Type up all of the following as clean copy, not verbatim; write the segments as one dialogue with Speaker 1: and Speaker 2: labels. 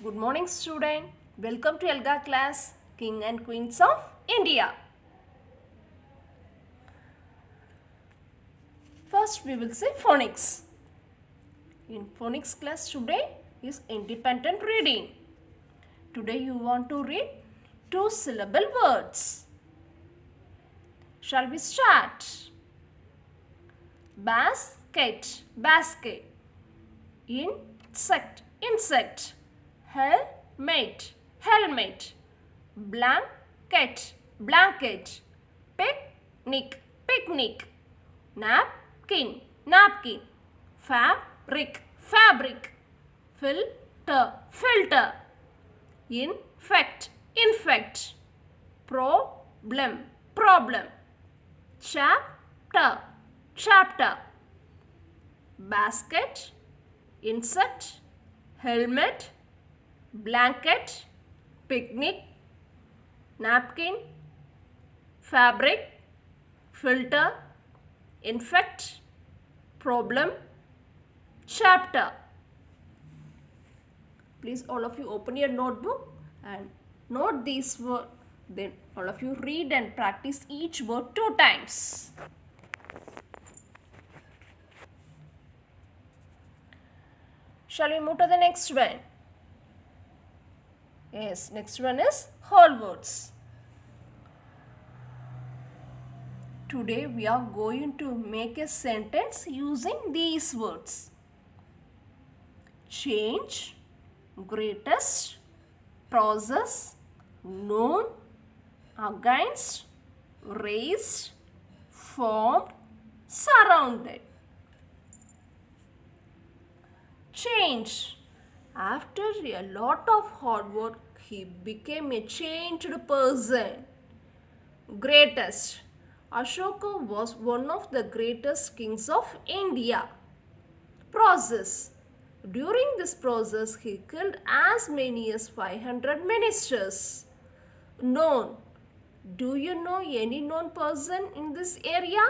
Speaker 1: Good morning, student. Welcome to Elga class, King and Queens of India. First, we will say phonics. In phonics class today is independent reading. Today you want to read two syllable words. Shall we start? Basket, basket. Insect, insect. Helmet, helmet. Blanket, blanket. Picnic, picnic. Napkin, napkin. Fabric, fabric. Filter, filter. Infect, infect. Problem, problem. Chapter, chapter. Basket, insect, helmet, blanket, picnic, napkin, fabric, filter, infect, problem, chapter. Please all of you open your notebook and note these words. Then all of you read and practice each word 2 times. Shall we move to the next one? Yes, next one is whole words. Today we are going to make a sentence using these words. Change, greatest, process, known, against, raised, formed, surrounded. Change. After a lot of hard work, he became a changed person. Greatest. Ashoka was one of the greatest kings of India. Process. During this process, he killed as many as 500 ministers. Known. Do you know any known person in this area?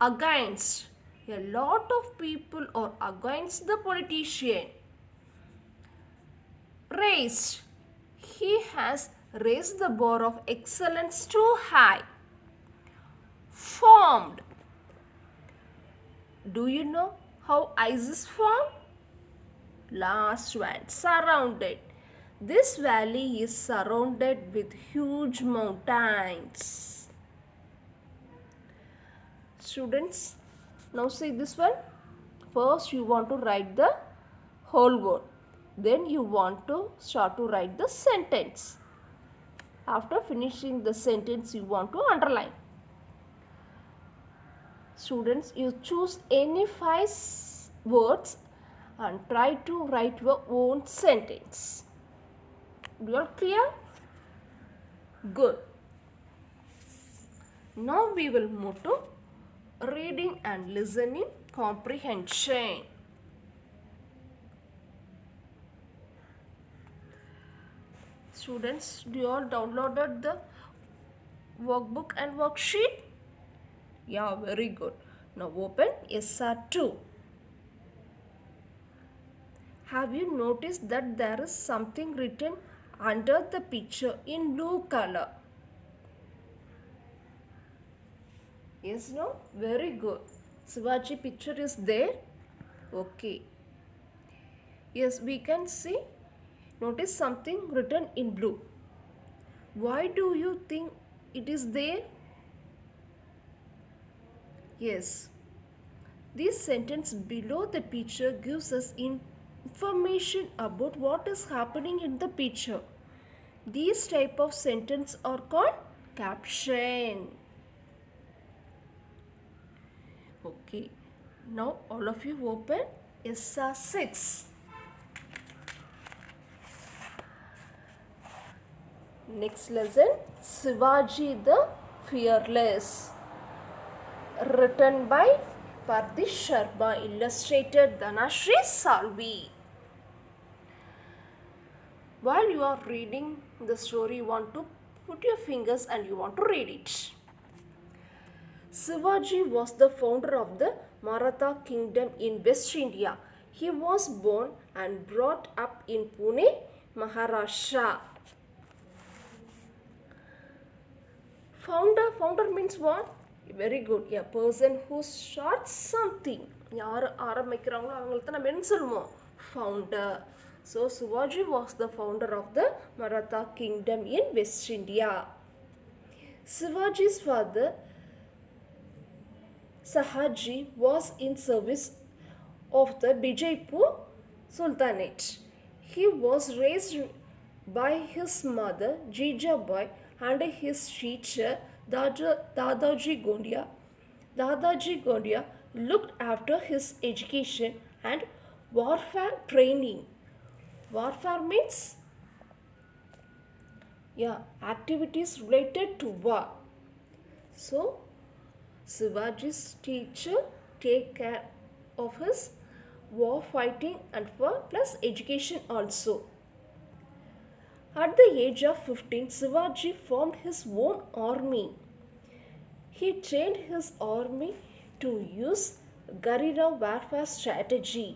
Speaker 1: Against. A lot of people are against the politician. Raised. He has raised the bar of excellence too high. Formed. Do you know how ice is formed? Last one. Surrounded. This valley is surrounded with huge mountains. Students, now see this one. First you want to write the whole word. Then you want to start to write the sentence. After finishing the sentence, you want to underline. Students, you choose any 5 words and try to write your own sentence. You are clear? Good. Now we will move to reading and listening comprehension. Students, do you all downloaded the workbook and worksheet? Yeah, very good. Now open SR2. Have you noticed that there is something written under the picture in blue color? Yes, no? Very good. Shivaji picture is there. Okay. Yes, we can see. Notice something written in blue. Why do you think it is there? Yes. This sentence below the picture gives us information about what is happening in the picture. These type of sentence are called caption. Okay. Now all of you open SR6. Next lesson, Shivaji the Fearless. Written by Pardish Sharma, illustrated Dhanashri Salvi. While you are reading the story, you want to put your fingers and you want to read it. Shivaji was the founder of the Maratha kingdom in West India. He was born and brought up in Pune, Maharashtra. Founder means what? Very good. A person who starts something. யார் ஆரம்பிக்கிறாங்களோ அவங்களுக்கு தான் நம்ம என்ன சொல்லுவோம்? Founder. So Shivaji was the founder of the Maratha kingdom in West India. Shivaji's father Sahaji was in service of the Bijaypur Sultanate. He was raised by his mother Jijabai and his teacher Dadaji Gondia. Dadaji Gondia looked after his education and warfare training. Warfare means activities related to war. So Shivaji's teacher take care of his war fighting and war plus education also. At the age of 15, Shivaji formed his own army. He trained his army to use guerrilla warfare strategy.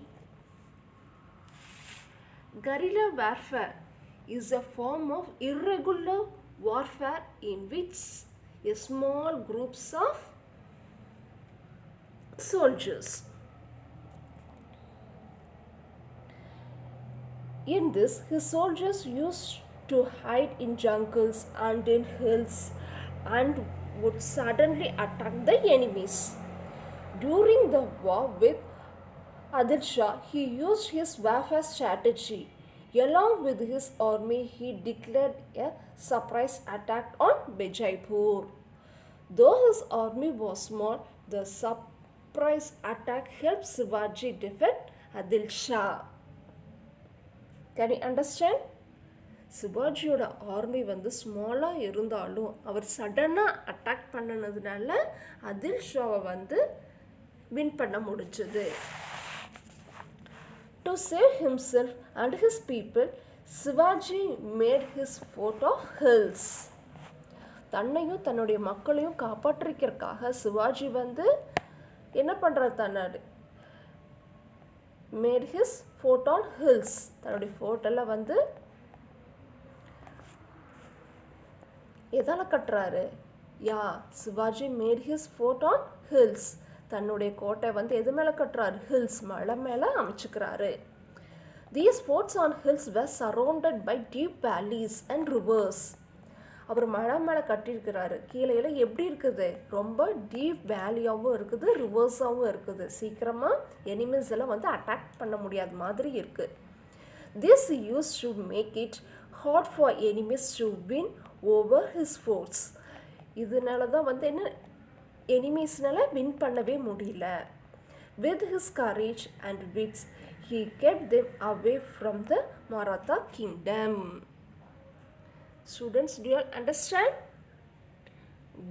Speaker 1: Guerrilla warfare is a form of irregular warfare in which a small groups of soldiers. In this, his soldiers used to hide in jungles and in hills and would suddenly attack the enemies. During the war with Adil Shah, he used his warfare strategy. Along with his army, he declared a surprise attack on Bijaypur. Though his army was small, the surprise attack helped Shivaji defeat Adil Shah. Can you understand? சிவாஜியோட army வந்து ஸ்மாலாக இருந்தாலும் அவர் சடனாக attack பண்ணினதுனால அதில் ஷாவை வந்து win பண்ண முடிஞ்சது. To save himself and his people, Shivaji made his fort of hills. தன்னையும் தன்னுடைய மக்களையும் காப்பாற்றிக்கிறதுக்காக சிவாஜி வந்து என்ன பண்ணுறது தன்னாடு made his fort on hills. தன்னுடைய ஃபோர்ட்டெல்லாம் வந்து எதால் கட்டுறாரு? Shivaji made his fort on hills. தன்னுடைய கோட்டை வந்து எது மேலே கட்டுறாரு? ஹில்ஸ், மலை மேலே அமைச்சுக்கிறாரு. These forts on hills were surrounded by deep valleys and rivers. அவர் மலை மேலே கட்டியிருக்கிறாரு. கீழே எப்படி இருக்குது? ரொம்ப டீப் வேலியாகவும் இருக்குது, ரிவர்ஸாகவும் இருக்குது. சீக்கிரமாக எனிமீஸ் எல்லாம் வந்து அட்டாக் பண்ண முடியாத மாதிரி இருக்குது. This used to make it hard for enemies to win over his forts. இதனால தான் வந்து என்ன எனிமீஸ்னால வின் பண்ணவே முடியல. With his courage and wits he kept them away from the Maratha kingdom. Students, do you all understand?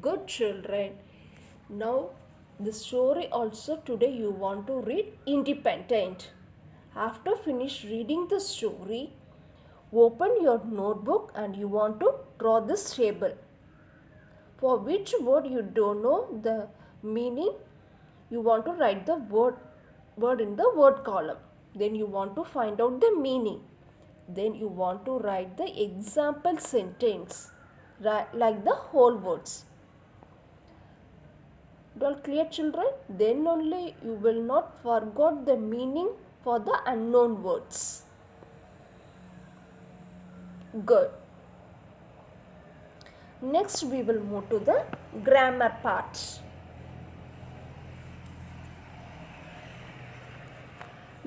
Speaker 1: Good children. Now the story also today you want to read Independent. After finish reading the story, open your notebook and you want to draw this table. For which word you don't know the meaning, you want to write the word in the word column. Then you want to find out the meaning. Then you want to write the example sentence like the whole words. All clear, children? Then only you will not forget the meaning for the unknown words. Good. Next we will move to the grammar part.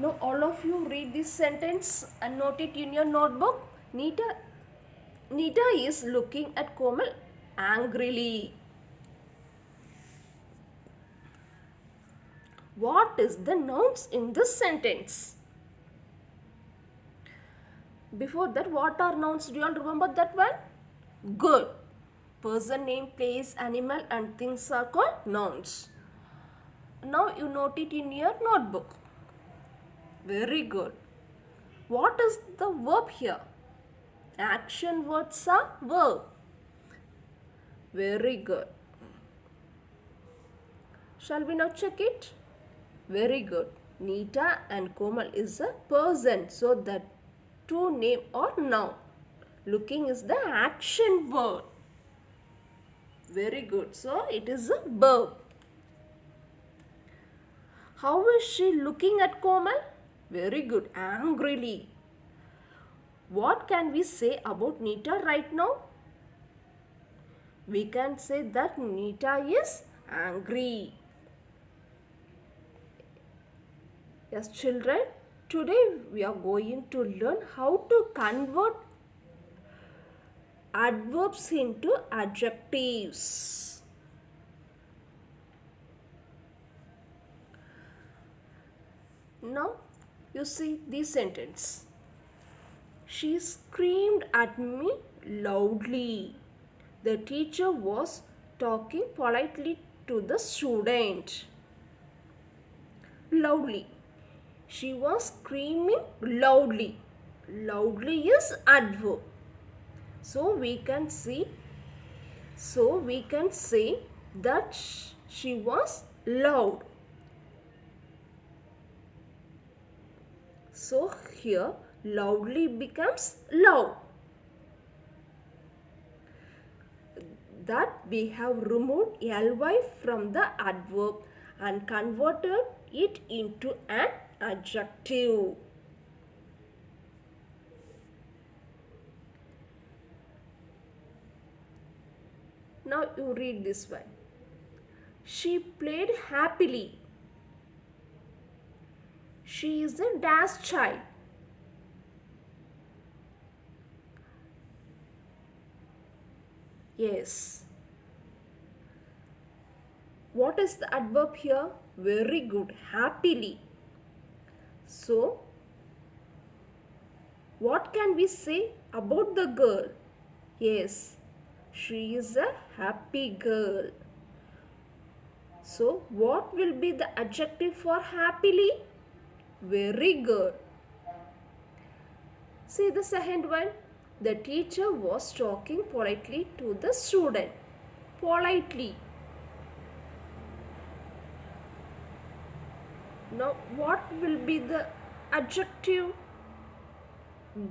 Speaker 1: Now all of you read this sentence and note it in your notebook. Nita is looking at Komal angrily. What is the nouns in this sentence? Before that, what are nouns? Do you all remember that one? Good. Person, name, place, animal and things are called nouns. Now you note it in your notebook. Very good. What is the verb here? Action words are verb. Very good. Shall we now check it? Very good. Nita and Komal is a person. So the two name are noun. Looking is the action word. Very good. So it is a verb. How is she looking at Komal? Very good. Angrily. What can we say about Nita right now? We can say that Nita is angry. Yes, children, today we are going to learn how to convert adverbs into adjectives. Now, you see this sentence. She screamed at me loudly. The teacher was talking politely to the student. Loudly. She was screaming loudly. Loudly is adverb. So we can say that she was loud. So here loudly becomes loud. That we have removed ly from the adverb and converted it into an adjective. Now you read this one. She played happily. She is a dash child. Yes. What is the adverb here? Very good. Happily. So, what can we say about the girl? Yes, she is a happy girl. So, what will be the adjective for happily? Very good. See the second one. The teacher was talking politely to the student. Politely. Now, what will be the adjective?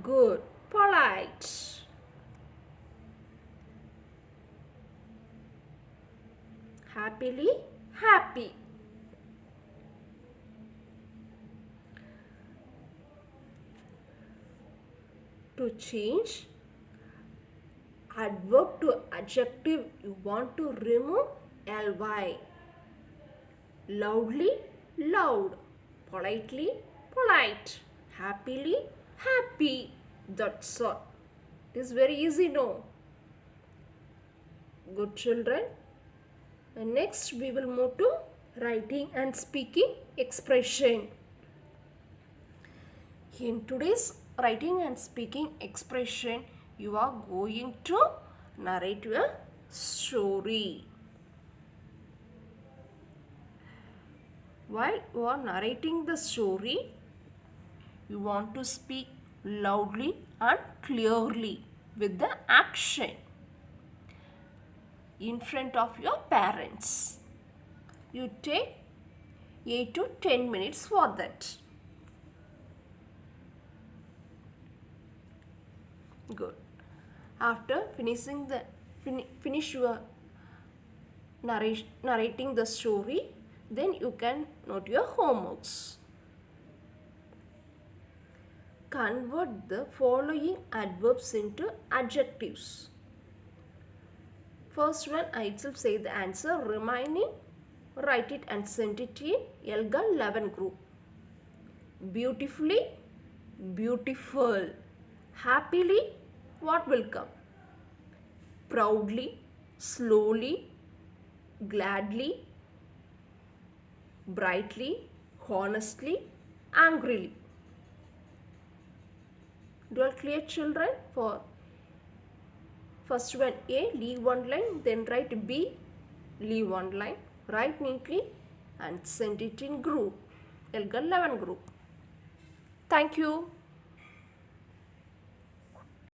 Speaker 1: Good. Polite. Happily, happy. To change adverb to adjective, you want to remove ly. Loudly, loud. Politely, polite. Happily, happy. That's all. It is very easy, no? Good children. And next we will move to writing and speaking expression. In today's writing and speaking expression, you are going to narrate a story. While you are narrating the story, you want to speak loudly and clearly with the action in front of your parents. You take 8 to 10 minutes for that. Good. After finishing the finish your narrating the story, then you can note your homeworks. Convert the following adverbs into adjectives. First one, I itself say the answer. Remaining, write it and send it in Elgar 11 group. Beautifully, beautiful. Happily, what will come? Proudly, slowly, gladly, brightly, honestly, angrily. Do you all clear, children? For first one A, leave one line, then write B, leave one line, write neatly and send it in group, Elgar 11 group. Thank you.